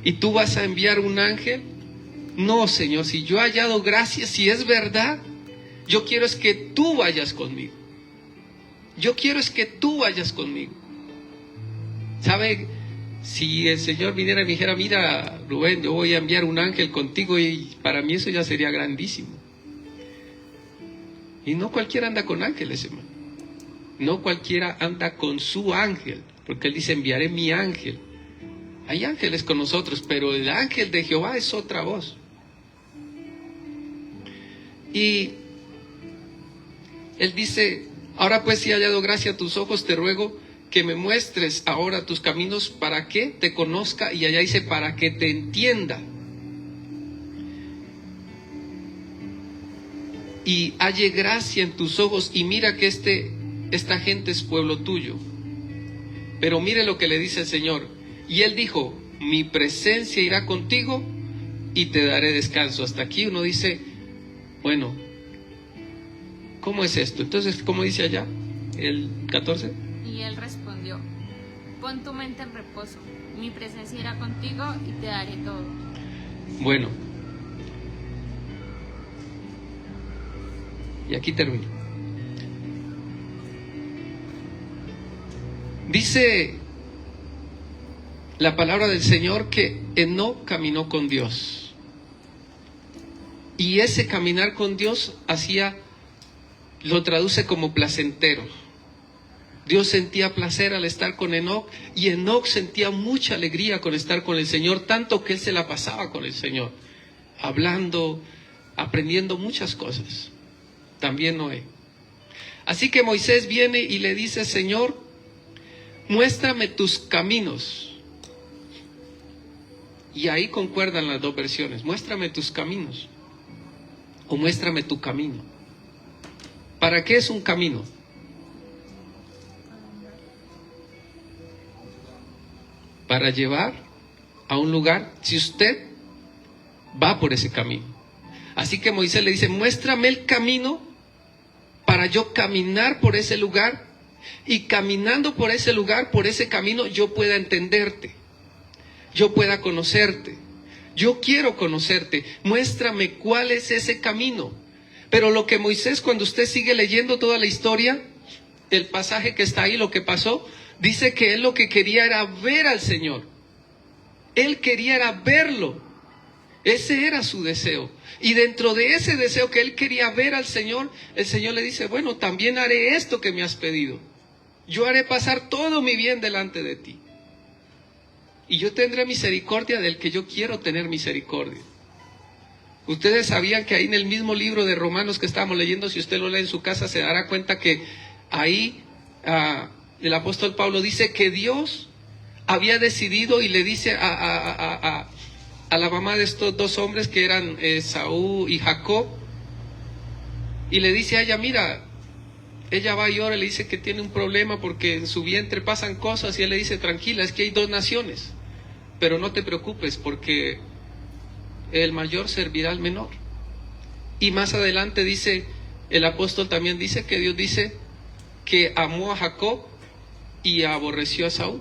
y tú vas a enviar un ángel. No, Señor, si yo he hallado gracia, si es verdad, yo quiero es que tú vayas conmigo. Yo quiero es que tú vayas conmigo. ¿Sabe? Si el Señor viniera y me dijera, mira, Rubén, yo voy a enviar un ángel contigo, y para mí eso ya sería grandísimo. Y no cualquiera anda con ángeles, hermano. No cualquiera anda con su ángel, porque él dice, enviaré mi ángel. Hay ángeles con nosotros, pero el ángel de Jehová es otra voz. Y él dice, ahora pues si he hallado gracia a tus ojos, te ruego que me muestres ahora tus caminos para que te conozca, y allá dice, para que te entienda. Y halle gracia en tus ojos, y mira que esta gente es pueblo tuyo. Pero mire lo que le dice el Señor. Y él dijo, mi presencia irá contigo y te daré descanso. Hasta aquí uno dice, bueno, ¿cómo es esto? Entonces, ¿cómo dice allá? El 14. Y él respondió, pon tu mente en reposo, mi presencia irá contigo y te daré todo. Bueno, y aquí termino. Dice la palabra del Señor que Enoc caminó con Dios. Y ese caminar con Dios lo traduce como placentero. Dios sentía placer al estar con Enoc, y Enoc sentía mucha alegría con estar con el Señor, tanto que él se la pasaba con el Señor, hablando, aprendiendo muchas cosas. También Noé. Así que Moisés viene y le dice, Señor, muéstrame tus caminos. Y ahí concuerdan las dos versiones, muéstrame tus caminos o muéstrame tu camino. ¿Para qué es un camino? Para llevar a un lugar, si usted va por ese camino. Así que Moisés le dice, muéstrame el camino para yo caminar por ese lugar, y caminando por ese lugar, por ese camino, yo pueda entenderte, yo pueda conocerte. Yo quiero conocerte, muéstrame cuál es ese camino. Pero lo que Moisés, cuando usted sigue leyendo toda la historia, el pasaje que está ahí, lo que pasó, dice que él lo que quería era ver al Señor. Él quería era verlo. Ese era su deseo. Y dentro de ese deseo que él quería ver al Señor, el Señor le dice, bueno, también haré esto que me has pedido. Yo haré pasar todo mi bien delante de ti. Y yo tendré misericordia del que yo quiero tener misericordia. Ustedes sabían que ahí en el mismo libro de Romanos que estábamos leyendo, si usted lo lee en su casa, se dará cuenta que ahí el apóstol Pablo dice que Dios había decidido, y le dice a la mamá de estos dos hombres que eran Esaú y Jacob, y le dice a ella, mira, ella va y ora, le dice que tiene un problema porque en su vientre pasan cosas, y él le dice, tranquila, es que hay dos naciones, pero no te preocupes porque el mayor servirá al menor. Y más adelante dice, el apóstol también dice que Dios dice que amó a Jacob y aborreció a Esaú.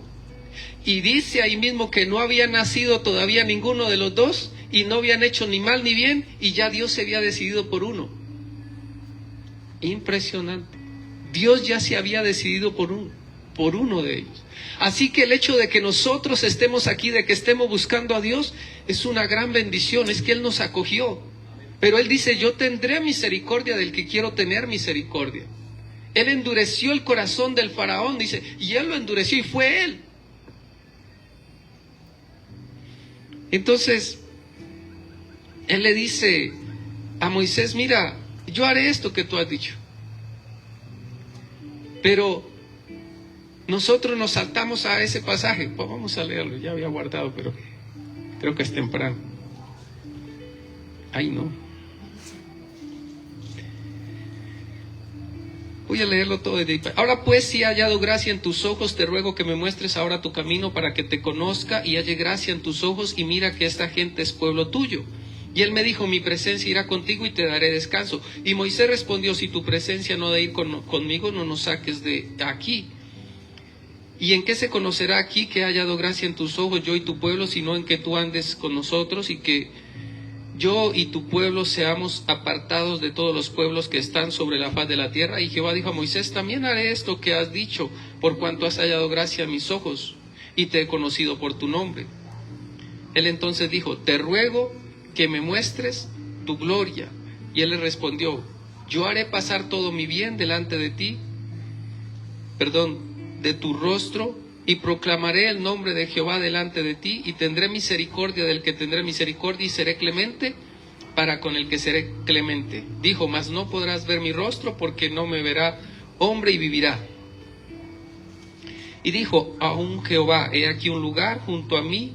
Y dice ahí mismo que no había nacido todavía ninguno de los dos, y no habían hecho ni mal ni bien, y ya Dios se había decidido por uno. Impresionante. Dios ya se había decidido por uno de ellos. Así que el hecho de que nosotros estemos aquí, de que estemos buscando a Dios, es una gran bendición. Es que Él nos acogió. Pero Él dice, yo tendré misericordia del que quiero tener misericordia. Él endureció el corazón del faraón, dice, y Él lo endureció, y fue Él. Entonces, Él le dice a Moisés, mira, yo haré esto que tú has dicho. Pero nosotros nos saltamos a ese pasaje. Pues vamos a leerlo, ya había guardado, pero creo que es temprano. Ay, no. Voy a leerlo todo desde ahí. Ahora pues, si he hallado gracia en tus ojos, te ruego que me muestres ahora tu camino para que te conozca y halle gracia en tus ojos, y mira que esta gente es pueblo tuyo. Y él me dijo, mi presencia irá contigo y te daré descanso. Y Moisés respondió, si tu presencia no ha de ir conmigo, no nos saques de aquí. ¿Y en qué se conocerá aquí que he hallado gracia en tus ojos, yo y tu pueblo, sino en que tú andes con nosotros, y que yo y tu pueblo seamos apartados de todos los pueblos que están sobre la faz de la tierra? Y Jehová dijo a Moisés, también haré esto que has dicho, por cuanto has hallado gracia en mis ojos, y te he conocido por tu nombre. Él entonces dijo, te ruego que me muestres tu gloria. Y él le respondió, yo haré pasar todo mi bien delante de ti, de tu rostro, y proclamaré el nombre de Jehová delante de ti, y tendré misericordia del que tendré misericordia, y seré clemente para con el que seré clemente. Dijo, mas no podrás ver mi rostro, porque no me verá hombre y vivirá. Y dijo aún Jehová, he aquí un lugar junto a mí,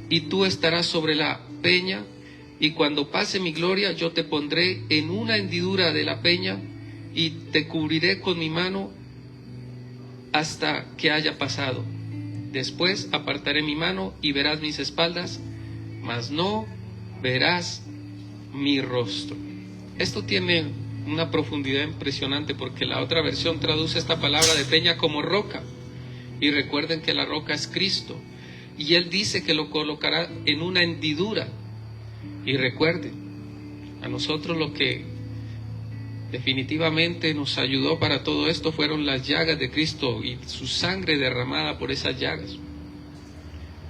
y tú estarás sobre la peña, y cuando pase mi gloria, yo te pondré en una hendidura de la peña, y te cubriré con mi mano hasta que haya pasado. Después apartaré mi mano y verás mis espaldas, mas no verás mi rostro. Esto tiene una profundidad impresionante, porque la otra versión traduce esta palabra de peña como roca. Y recuerden que la roca es Cristo. Y Él dice que lo colocará en una hendidura. Y recuerden, a nosotros lo que definitivamente nos ayudó para todo esto fueron las llagas de Cristo y su sangre derramada por esas llagas.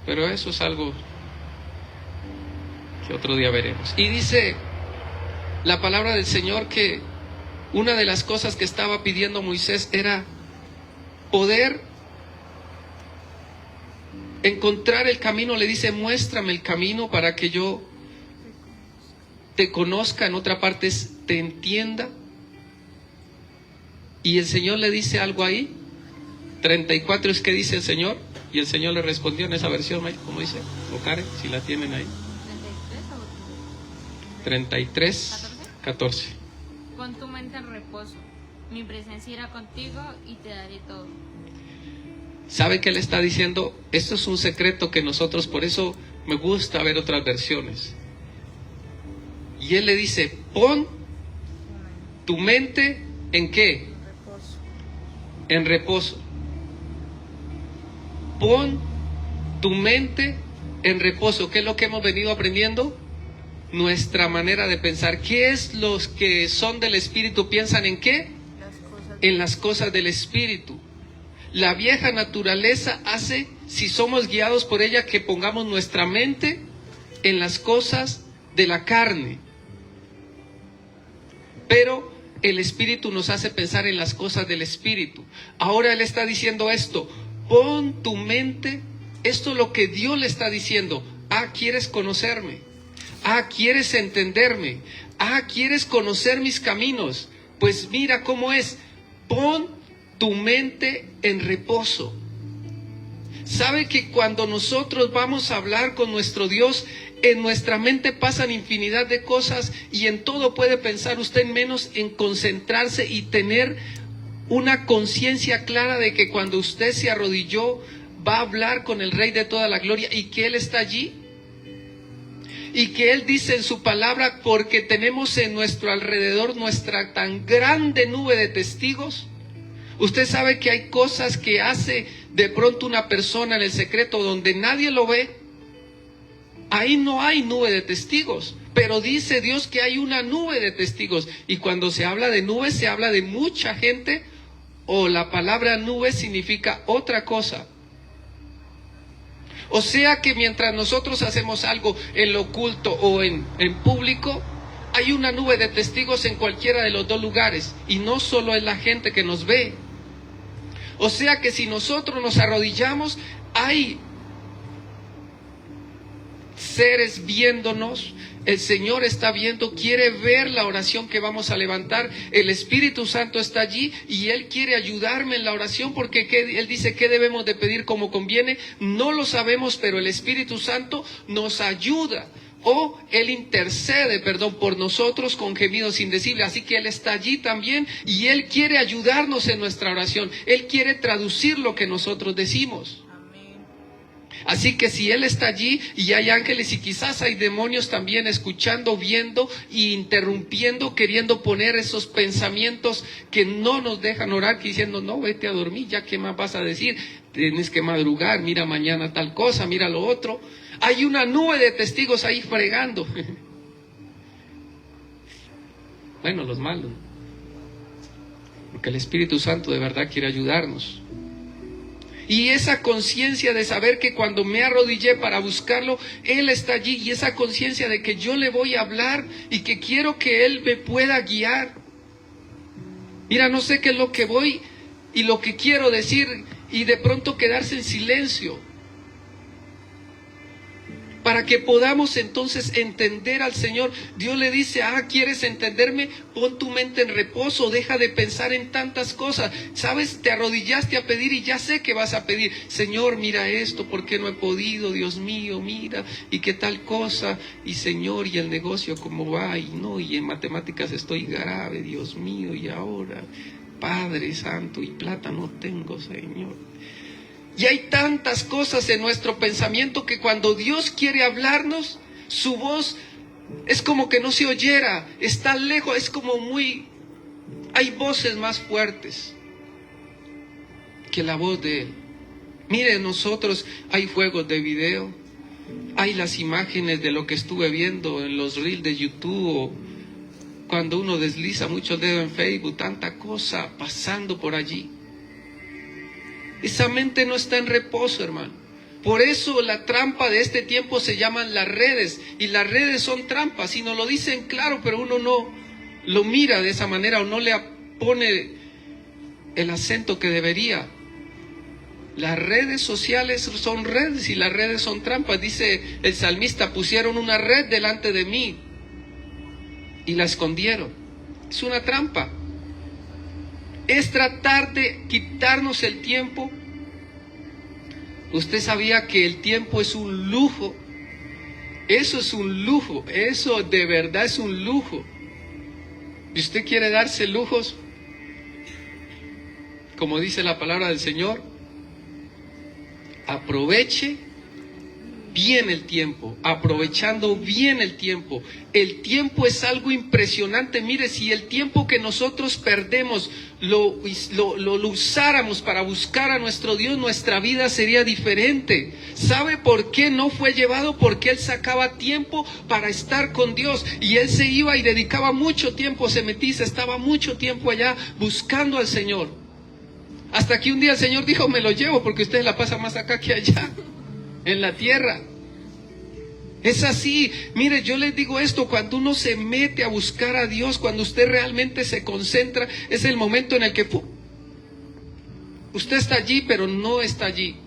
Pero eso es algo que otro día veremos. Y dice la palabra del Señor que una de las cosas que estaba pidiendo Moisés era poder encontrar el camino. Le dice, muéstrame el camino para que yo te conozca. En otra parte es, te entienda. Y el Señor le dice algo ahí. 34 es que dice el Señor. Y el Señor le respondió en esa versión, ¿cómo dice? O Karen, si la tienen ahí. 33, 14. Pon tu mente en reposo. Mi presencia irá contigo y te daré todo. ¿Sabe qué le está diciendo? Esto es un secreto que nosotros, por eso me gusta ver otras versiones. Y Él le dice, pon tu mente ¿en qué? En reposo. Pon tu mente en reposo. ¿Qué es lo que hemos venido aprendiendo? Nuestra manera de pensar. ¿Qué es los que son del Espíritu piensan en qué? En las cosas del Espíritu. La vieja naturaleza hace, si somos guiados por ella, que pongamos nuestra mente en las cosas de la carne. Pero el Espíritu nos hace pensar en las cosas del Espíritu. Ahora Él está diciendo esto, pon tu mente, esto es lo que Dios le está diciendo. ¿Quieres conocerme? ¿Quieres entenderme? ¿Quieres conocer mis caminos? Pues mira cómo es, pon tu mente en reposo. ¿Sabe que cuando nosotros vamos a hablar con nuestro Dios, en nuestra mente pasan infinidad de cosas y en todo puede pensar usted, menos en concentrarse y tener una conciencia clara de que cuando usted se arrodilló va a hablar con el Rey de toda la gloria y que Él está allí? Y que Él dice en su palabra, porque tenemos en nuestro alrededor nuestra tan grande nube de testigos. Usted sabe que hay cosas que hace de pronto una persona en el secreto donde nadie lo ve. Ahí no hay nube de testigos, pero dice Dios que hay una nube de testigos. Y cuando se habla de nube, se habla de mucha gente, o la palabra nube significa otra cosa. O sea que mientras nosotros hacemos algo en lo oculto o en público, hay una nube de testigos en cualquiera de los dos lugares. Y no solo es la gente que nos ve. O sea que si nosotros nos arrodillamos, hay seres viéndonos. El Señor está viendo, quiere ver la oración que vamos a levantar. El Espíritu Santo está allí y Él quiere ayudarme en la oración, porque Él dice que debemos de pedir como conviene. No lo sabemos, pero el Espíritu Santo nos ayuda. O Él intercede, por nosotros con gemidos indecibles. Así que Él está allí también y Él quiere ayudarnos en nuestra oración. Él quiere traducir lo que nosotros decimos. Así que si Él está allí y hay ángeles y quizás hay demonios también escuchando, viendo e interrumpiendo, queriendo poner esos pensamientos que no nos dejan orar, que diciendo, no, vete a dormir, ya qué más vas a decir, tienes que madrugar, mira mañana tal cosa, mira lo otro. Hay una nube de testigos ahí fregando. Bueno, los malos, porque el Espíritu Santo de verdad quiere ayudarnos. Y esa conciencia de saber que cuando me arrodillé para buscarlo, Él está allí. Y esa conciencia de que yo le voy a hablar y que quiero que Él me pueda guiar. Mira, no sé qué es lo que voy y lo que quiero decir y de pronto quedarse en silencio. Para que podamos entonces entender al Señor. Dios le dice, ¿quieres entenderme? Pon tu mente en reposo, deja de pensar en tantas cosas. ¿Sabes? Te arrodillaste a pedir y ya sé que vas a pedir. Señor, mira esto, ¿por qué no he podido? Dios mío, mira, y qué tal cosa. Y Señor, y el negocio cómo va, y no, y en matemáticas estoy grave, Dios mío, y ahora, Padre Santo, y plata no tengo, Señor. Y hay tantas cosas en nuestro pensamiento que cuando Dios quiere hablarnos, su voz es como que no se oyera, está lejos, es como hay voces más fuertes que la voz de Él. Miren, nosotros hay juegos de video, hay las imágenes de lo que estuve viendo en los reels de YouTube, o cuando uno desliza mucho el dedo en Facebook, tanta cosa pasando por allí. Esa mente no está en reposo, hermano. Por eso la trampa de este tiempo se llaman las redes. Y las redes son trampas. Y nos lo dicen claro, pero uno no lo mira de esa manera o no le pone el acento que debería. Las redes sociales son redes y las redes son trampas. Dice el salmista, pusieron una red delante de mí y la escondieron. Es una trampa. Es tratar de quitarnos el tiempo. Usted sabía que el tiempo es un lujo. Eso es un lujo. Eso de verdad es un lujo. ¿Y usted quiere darse lujos? Como dice la palabra del Señor, aproveche bien el tiempo, aprovechando bien el tiempo. El tiempo es algo impresionante. Mire, si el tiempo que nosotros perdemos lo usáramos para buscar a nuestro Dios, nuestra vida sería diferente. ¿Sabe por qué no fue llevado? Porque Él sacaba tiempo para estar con Dios. Y Él se iba y dedicaba mucho tiempo, estaba mucho tiempo allá buscando al Señor. Hasta que un día el Señor dijo, me lo llevo porque usted la pasa más acá que allá, en la tierra. Es así. Mire, yo les digo esto, cuando uno se mete a buscar a Dios, cuando usted realmente se concentra, es el momento en el que usted está allí, pero no está allí.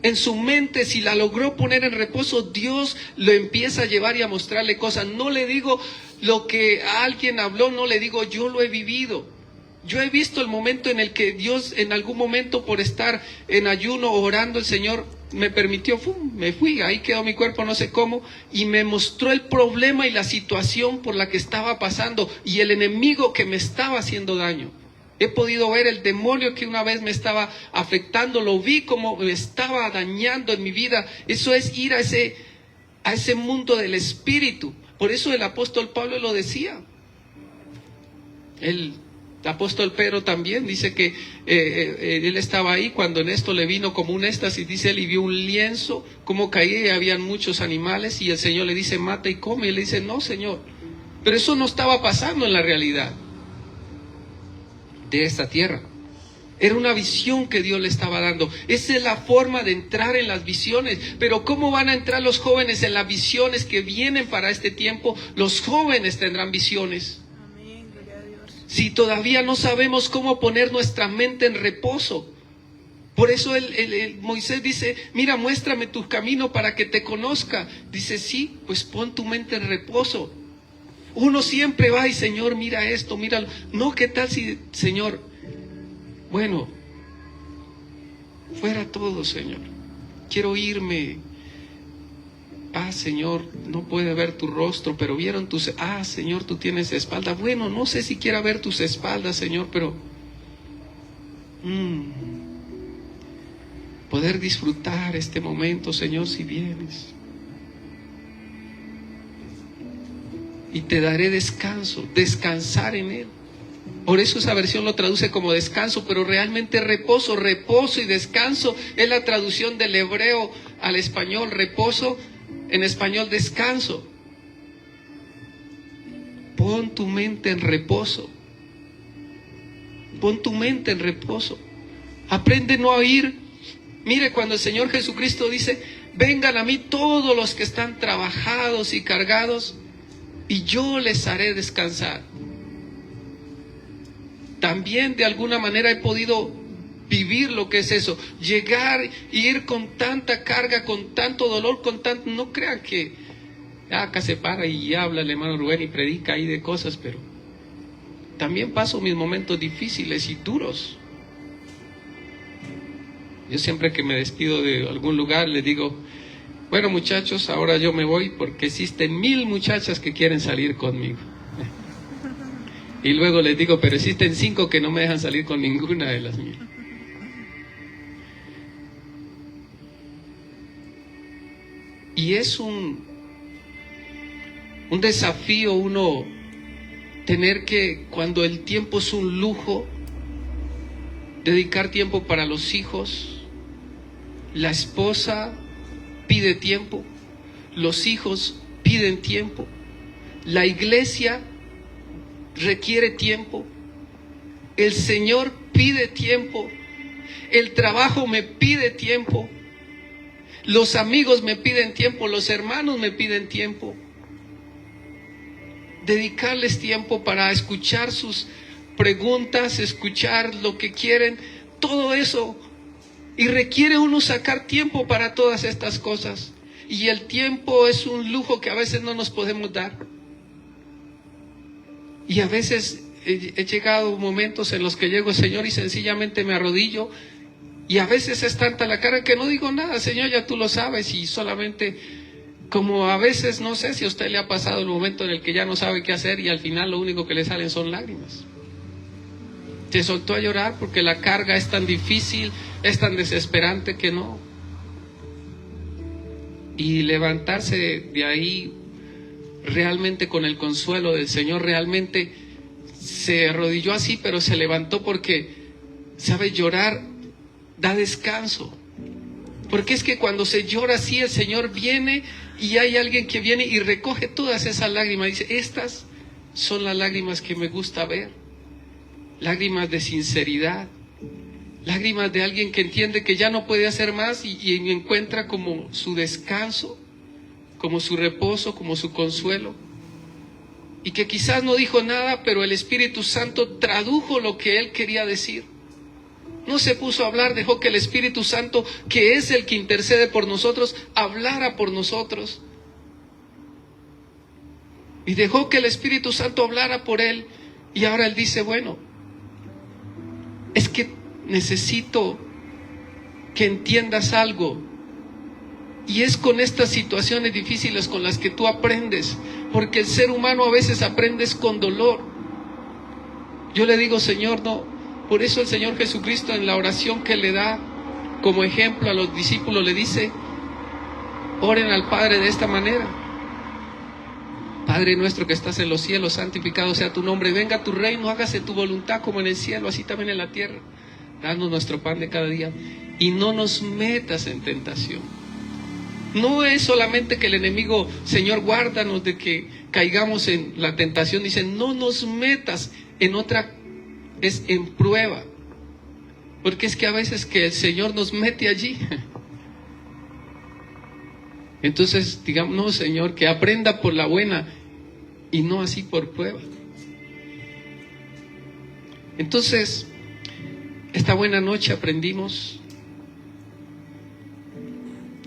En su mente, si la logró poner en reposo, Dios lo empieza a llevar y a mostrarle cosas. No le digo lo que alguien habló, no le digo, yo lo he vivido. Yo he visto el momento en el que Dios, en algún momento por estar en ayuno orando, el Señor me permitió, me fui, ahí quedó mi cuerpo, no sé cómo, y me mostró el problema y la situación por la que estaba pasando y el enemigo que me estaba haciendo daño. He podido ver el demonio que una vez me estaba afectando, lo vi como me estaba dañando en mi vida. Eso es ir a ese mundo del espíritu. Por eso el apóstol Pablo lo decía. El apóstol Pedro también dice que él estaba ahí cuando en esto le vino como un éxtasis, dice él, y vio un lienzo como caía y habían muchos animales y el Señor le dice mata y come, y él le dice no, Señor, pero eso no estaba pasando en la realidad de esta tierra. Era una visión que Dios le estaba dando. Esa es la forma de entrar en las visiones. Pero ¿cómo van a entrar los jóvenes en las visiones que vienen para este tiempo? Los jóvenes tendrán visiones. Si todavía no sabemos cómo poner nuestra mente en reposo. Por eso Moisés dice, mira, muéstrame tu camino para que te conozca. Dice, sí, pues pon tu mente en reposo. Uno siempre va y Señor, mira esto, míralo. No, ¿qué tal si, Señor? Bueno, fuera todo, Señor. Quiero irme. Señor, no puede ver tu rostro, pero vieron tus... Señor, tú tienes espalda. Bueno, no sé si quiera ver tus espaldas, Señor, pero... poder disfrutar este momento, Señor, si vienes. Y te daré descanso, descansar en Él. Por eso esa versión lo traduce como descanso, pero realmente reposo y descanso es la traducción del hebreo al español. Reposo, en español descanso. Pon tu mente en reposo. Pon tu mente en reposo. Aprende no a oír. Mire, cuando el Señor Jesucristo dice, vengan a mí todos los que están trabajados y cargados, y yo les haré descansar. también de alguna manera he podido vivir lo que es eso. Llegar e ir con tanta carga, con tanto dolor, con tanto... No crean que acá se para y habla el hermano Rubén y predica ahí de cosas, pero también paso mis momentos difíciles y duros. Yo siempre que me despido de algún lugar les digo, bueno muchachos, ahora yo me voy porque existen 1000 muchachas que quieren salir conmigo. Y luego les digo, pero existen 5 que no me dejan salir con ninguna de las 1000. Y es un desafío uno tener que, cuando el tiempo es un lujo, dedicar tiempo para los hijos. La esposa pide tiempo, los hijos piden tiempo, la iglesia requiere tiempo, el Señor pide tiempo, el trabajo me pide tiempo, los amigos me piden tiempo, los hermanos me piden tiempo. Dedicarles tiempo para escuchar sus preguntas, escuchar lo que quieren, todo eso. Y requiere uno sacar tiempo para todas estas cosas. Y el tiempo es un lujo que a veces no nos podemos dar. Y a veces he llegado momentos en los que llego, Señor, y sencillamente me arrodillo. Y a veces es tanta la carga que no digo nada, Señor, ya tú lo sabes. Y solamente, como a veces, no sé si a usted le ha pasado el momento en el que ya no sabe qué hacer y al final lo único que le salen son lágrimas. Se soltó a llorar porque la carga es tan difícil, es tan desesperante que no. Y levantarse de ahí realmente con el consuelo del Señor, realmente se arrodilló así, pero se levantó porque, ¿sabe? Llorar da descanso. Porque es que cuando se llora así, el Señor viene y hay alguien que viene y recoge todas esas lágrimas. Dice, estas son las lágrimas que me gusta ver. Lágrimas de sinceridad, lágrimas de alguien que entiende que ya no puede hacer más y encuentra como su descanso, como su reposo, como su consuelo. Y que quizás no dijo nada, pero el Espíritu Santo tradujo lo que él quería decir. No se puso a hablar, dejó que el Espíritu Santo, que es el que intercede por nosotros, hablara por nosotros. Y dejó que el Espíritu Santo hablara por él. Y ahora él dice, bueno, es que necesito que entiendas algo. Y es con estas situaciones difíciles con las que tú aprendes. Porque el ser humano a veces aprende con dolor. Yo le digo, Señor, no. Por eso el Señor Jesucristo en la oración que le da como ejemplo a los discípulos le dice, oren al Padre de esta manera. Padre nuestro que estás en los cielos, santificado sea tu nombre, venga tu reino, hágase tu voluntad como en el cielo, así también en la tierra. Danos nuestro pan de cada día y no nos metas en tentación. No es solamente que el enemigo, Señor, guárdanos de que caigamos en la tentación, dice, no nos metas en otra, es en prueba. Porque es que a veces que el Señor nos mete allí. Entonces, digamos, no, Señor, que aprenda por la buena y no así por prueba. Entonces, esta buena noche aprendimos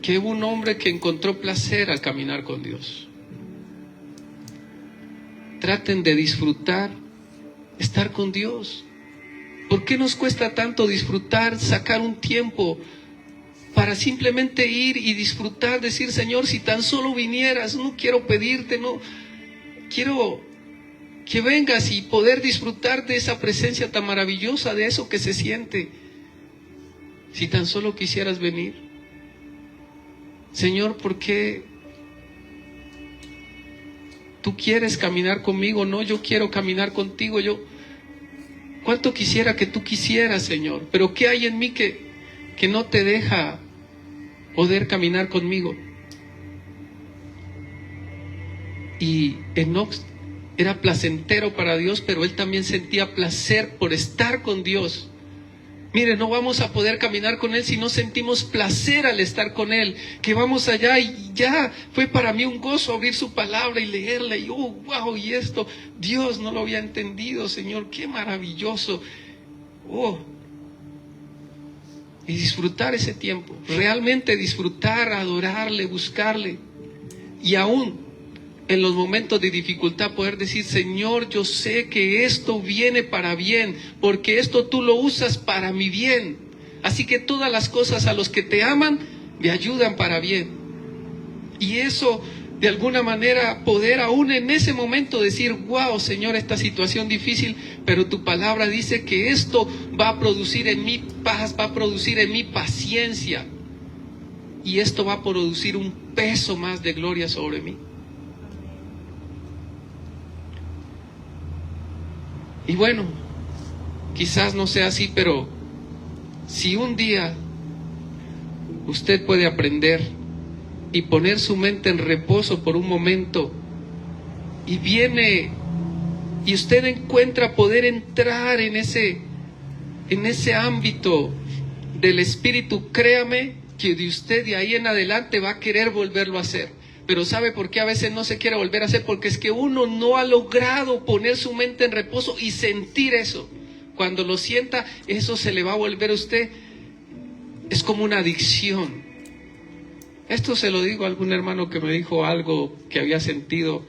que hubo un hombre que encontró placer al caminar con Dios. Traten de disfrutar, estar con Dios. ¿Por qué nos cuesta tanto disfrutar, sacar un tiempo para simplemente ir y disfrutar, decir, Señor, si tan solo vinieras, no quiero pedirte, no, quiero que vengas y poder disfrutar de esa presencia tan maravillosa, de eso que se siente, si tan solo quisieras venir. Señor, ¿por qué tú quieres caminar conmigo? No, yo quiero caminar contigo, cuánto quisiera que tú quisieras, Señor, pero ¿qué hay en mí que no te deja poder caminar conmigo? Y Enoc era placentero para Dios, pero él también sentía placer por estar con Dios. Mire, no vamos a poder caminar con Él si no sentimos placer al estar con Él. Que vamos allá y ya fue para mí un gozo abrir su palabra y leerla. Y oh, wow, y esto, Dios no lo había entendido, Señor, qué maravilloso. Oh, y disfrutar ese tiempo, realmente disfrutar, adorarle, buscarle. Y aún en los momentos de dificultad poder decir, Señor, yo sé que esto viene para bien, porque esto tú lo usas para mi bien. Así que todas las cosas a los que te aman, me ayudan para bien. Y eso, de alguna manera, poder aún en ese momento decir, wow, Señor, esta situación difícil, pero tu palabra dice que esto va a producir en mí paz, va a producir en mí paciencia. Y esto va a producir un peso más de gloria sobre mí. Y bueno, quizás no sea así, pero si un día usted puede aprender y poner su mente en reposo por un momento, y viene y usted encuentra poder entrar en ese ámbito del Espíritu, créame que de usted de ahí en adelante va a querer volverlo a hacer. Pero ¿sabe por qué a veces no se quiere volver a hacer? Porque es que uno no ha logrado poner su mente en reposo y sentir eso. Cuando lo sienta, eso se le va a volver a usted. Es como una adicción. Esto se lo digo a algún hermano que me dijo algo que había sentido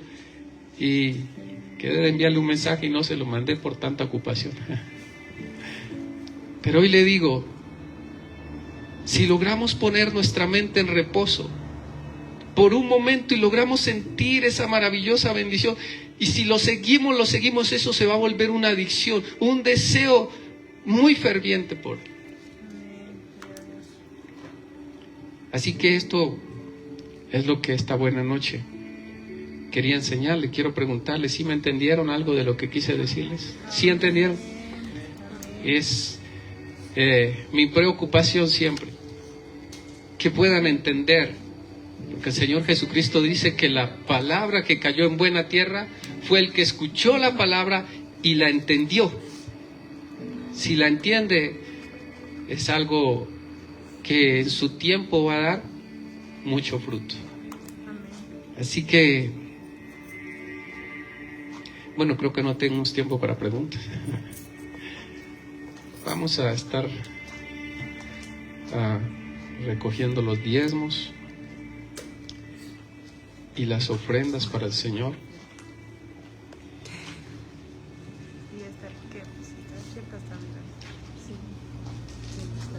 y quedé de enviarle un mensaje y no se lo mandé por tanta ocupación. Pero hoy le digo, si logramos poner nuestra mente en reposo por un momento y logramos sentir esa maravillosa bendición, y si lo seguimos, eso se va a volver una adicción, un deseo muy ferviente por él. Así que esto es lo que esta buena noche quería enseñarle. Quiero preguntarle, ¿sí me entendieron algo de lo que quise decirles? ¿Sí entendieron? Es mi preocupación siempre, que puedan entender. Porque el Señor Jesucristo dice que la palabra que cayó en buena tierra fue el que escuchó la palabra y la entendió. Si la entiende, es algo que en su tiempo va a dar mucho fruto. Así que, bueno, creo que no tenemos tiempo para preguntas. Vamos a estar recogiendo los diezmos y las ofrendas para el Señor. Y está, ¿qué? Está cerca, está mirando. Sí. Sí, está.